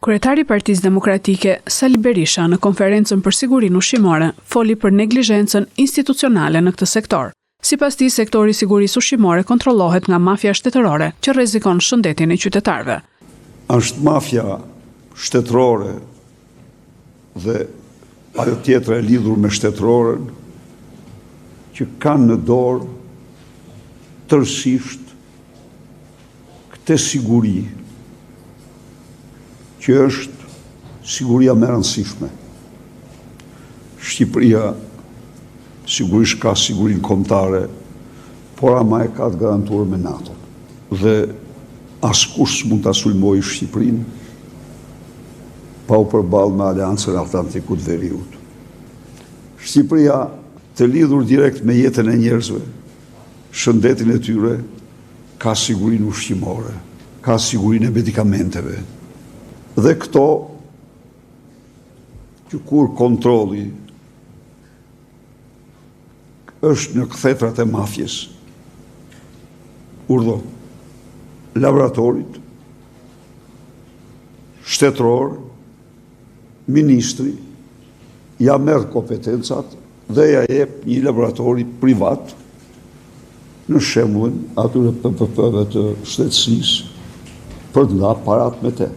Kryetari i Partisë Demokratike, Sali Berisha, në konferencën për sigurinë ushqimore, foli për neglizhencën institucionale në këtë sektor. Sipas tij, sektori i sigurisë ushqimore kontrollohet nga mafia shtetërore, që rrezikon shëndetin e qytetarëve. Është mafia shtetërore dhe ajo tjetra e lidhur me shtetërorën që kanë në dorë tërësisht këtë siguri, që është siguria më e rëndësishme. Shqipëria sigurisht ka sigurinë kombëtare, por ama e ka të garantuar me NATO. Dhe askush s'mund ta sulmojë Shqipërinë pa u përballë me Aleancën Atlantikut Veriut. Shqipëria, të lidhur direkt me jetën e njerëzve, shëndetin e tyre, ka sigurinë ushqimore, ka sigurinë e medikamenteve. Dhe këto, që kur kontrolli është në kthetrat e mafjes, urdhon laboratorit, shtetëror, ministri, ja merr kompetencat dhe ja jep një laboratori privat në shembullin atyre PPP-ve të shtetësisë për të ndarë parat me te.